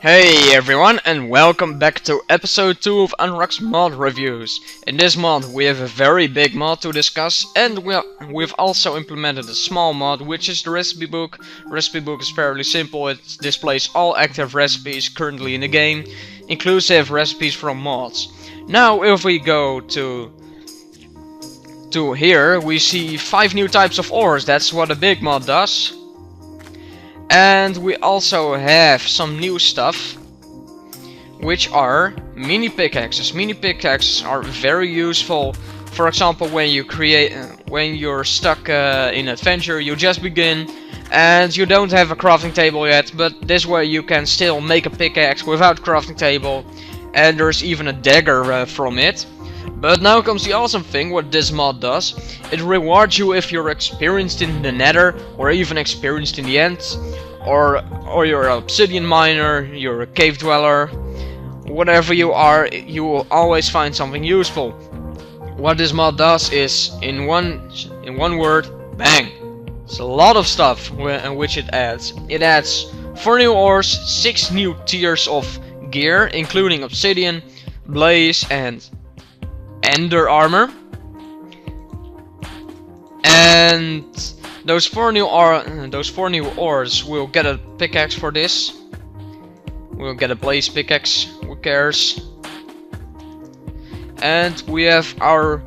Hey everyone, and welcome back to episode 2 of Anhrak's mod reviews. In this mod we have a very big mod to discuss, and we've also implemented a small mod, which is the recipe book. Recipe book is fairly simple. It displays all active recipes currently in the game, inclusive recipes from mods. Now if we go to here, we see 5 new types of ores. That's what a big mod does. And we also have some new stuff, which are mini pickaxes. Mini pickaxes are very useful. For example, when you're stuck in adventure, you just begin and you don't have a crafting table yet, but this way you can still make a pickaxe without crafting table, and there's even a dagger from it. But now comes the awesome thing, what this mod does. It rewards you if you're experienced in the nether, or even experienced in the ends, or you're an obsidian miner, you're a cave dweller. Whatever you are, you will always find something useful. What this mod does is, in one word, bang! It's a lot of stuff which it adds. It adds 4 new ores, 6 new tiers of gear, including obsidian, blaze, and ender armor, and those four new ores will get a pickaxe for this. We'll get a blaze pickaxe, who cares? And we have our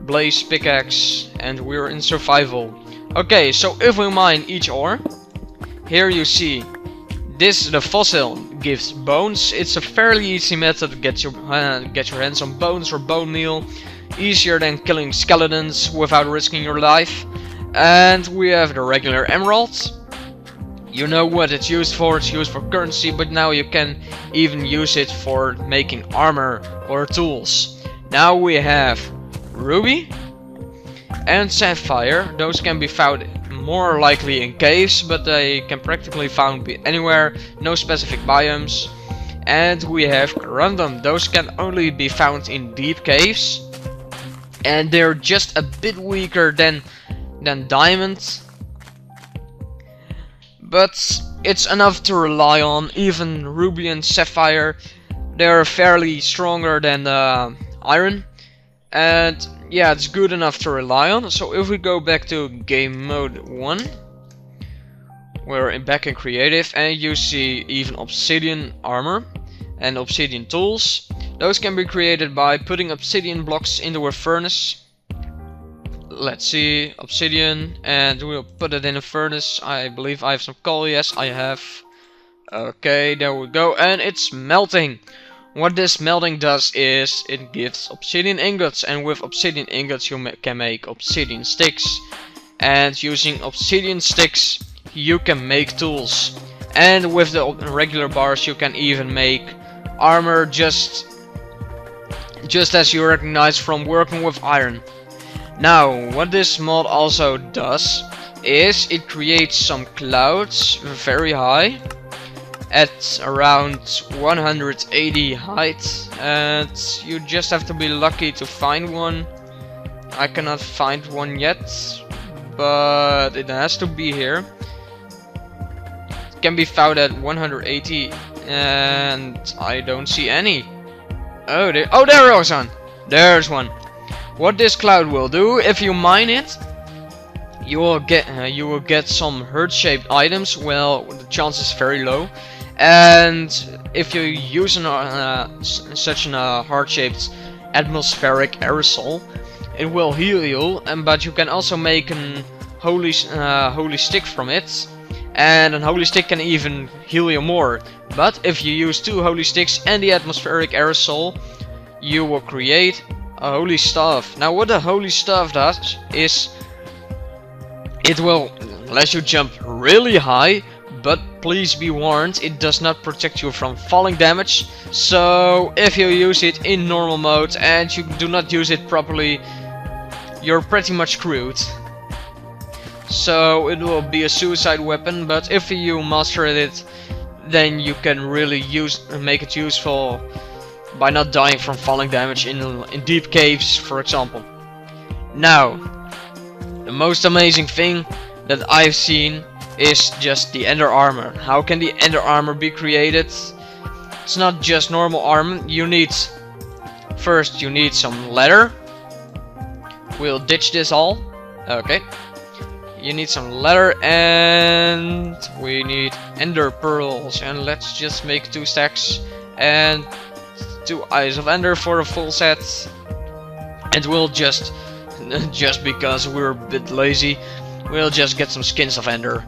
blaze pickaxe, and we're in survival. Okay, so if we mine each ore, here you see the fossil gives bones. It's a fairly easy method to get your hands on bones or bone meal, easier than killing skeletons without risking your life. And we have the regular emeralds. You know what it's used for. It's used for currency, but now you can even use it for making armor or tools. Now we have ruby and sapphire. Those can be found more likely in caves, but they can practically found anywhere, no specific biomes. And we have corundum. Those can only be found in deep caves, and they're just a bit weaker than diamonds, but it's enough to rely on. Even ruby and sapphire, they're fairly stronger than iron, and yeah, it's good enough to rely on. So if we go back to game mode 1, we're back in creative, and you see even obsidian armor and obsidian tools. Those can be created by putting obsidian blocks into a furnace. Let's see, obsidian, and we'll put it in a furnace. I believe I have some coal. Yes, I have. Okay, there we go, and it's melting. What this melting does is it gives obsidian ingots, and with obsidian ingots you can make obsidian sticks, and using obsidian sticks you can make tools, and with the regular bars you can even make armor, just as you recognize from working with iron. Now what this mod also does is it creates some clouds very high, at around 180 height, and you just have to be lucky to find one. I cannot find one yet, but it has to be here. It can be found at 180, and I don't see any. Oh, there is one. There's one. What this cloud will do, if you mine it, you will get some heart-shaped items. Well, the chance is very low. And if you use such a heart-shaped atmospheric aerosol, it will heal you. But you can also make an holy stick from it, and a holy stick can even heal you more. But if you use 2 holy sticks and the atmospheric aerosol, you will create a holy staff. Now what the holy staff does is it will let you jump really high, but please be warned, it does not protect you from falling damage. So if you use it in normal mode and you do not use it properly, you're pretty much screwed. So it will be a suicide weapon, but if you master it, then you can really make it useful by not dying from falling damage in deep caves, for example. Now, the most amazing thing that I've seen is just the ender armor. How can the ender armor be created? It's not just normal armor. First you need some leather. We'll ditch this all. Okay. You need some leather and we need ender pearls, and let's just make 2 stacks and 2 eyes of ender for a full set. And we'll just because we're a bit lazy, we'll just get some skins of ender.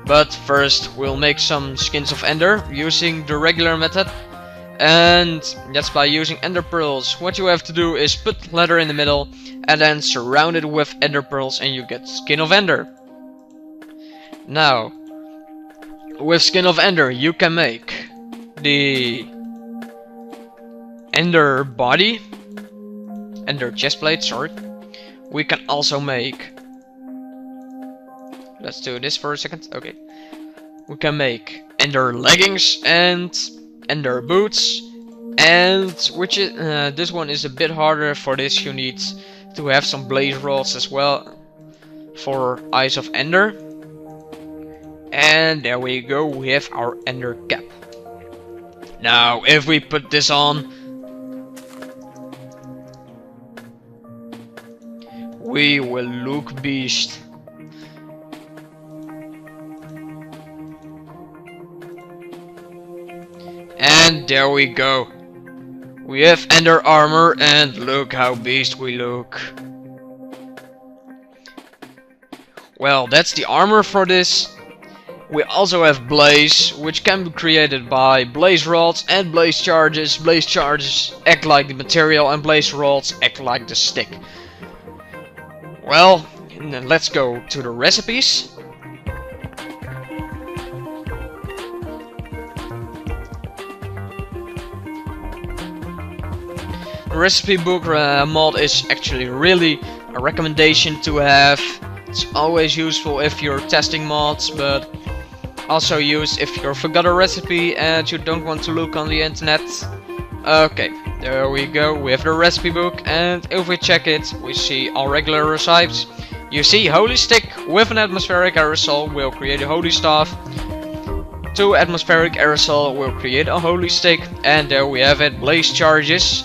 But first we'll make some skins of ender using the regular method, and that's by using ender pearls. What you have to do is put leather in the middle and then surround it with ender pearls and you get skin of ender. Now, with skin of ender you can make the ender body, ender chestplate, sorry. We can also make, let's do this for a second, okay. We can make ender leggings and ender boots, and which is this one is a bit harder. For this you need to have some blaze rods as well for eyes of ender. And there we go, we have our ender cap. Now if we put this on, we will look beast. And there we go. We have ender armor and look how beast we look. Well, that's the armor for this. We also have blaze, which can be created by blaze rods and blaze charges. Blaze charges act like the material and blaze rods act like the stick. Well, let's go to the recipes. The recipe book mod is actually really a recommendation to have. It's always useful if you're testing mods, but also used if you forgot a recipe and you don't want to look on the internet. Okay, there we go, we have the recipe book, and if we check it, we see all regular recipes. You see holy stick with an atmospheric aerosol will create a holy staff. 2 atmospheric aerosol will create a holy stick, and there we have it, blaze charges,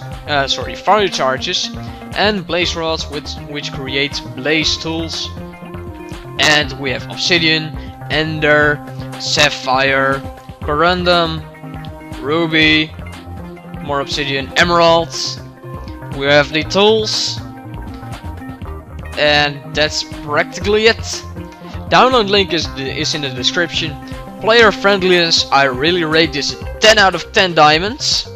fire charges, and blaze rods which create blaze tools. And we have obsidian, ender, sapphire, corundum, ruby, more obsidian, emeralds. We have the tools, and that's practically it. Download link is in the description. Player friendliness, I really rate this 10 out of 10 diamonds,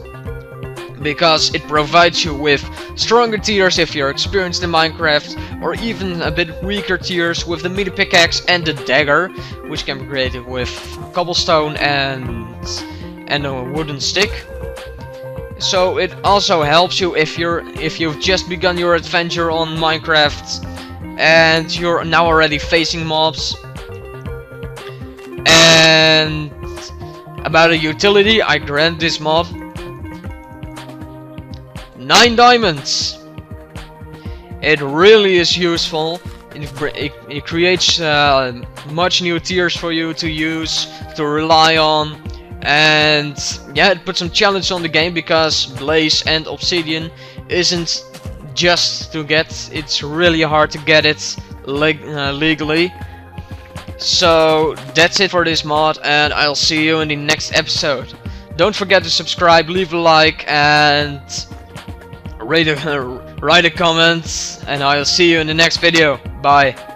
because it provides you with stronger tiers if you're experienced in Minecraft, or even a bit weaker tiers with the mini pickaxe and the dagger, which can be created with cobblestone and a wooden stick. So it also helps you if you've just begun your adventure on Minecraft and you're now already facing mobs. And about a utility, I grant this mod 9 diamonds. It really is useful. It creates much new tiers for you to use, to rely on. And yeah, it puts some challenge on the game, because blaze and obsidian isn't just to get, it's really hard to get it legally. So that's it for this mod, and I'll see you in the next episode. Don't forget to subscribe, leave a like, and write a comment, and I'll see you in the next video. Bye.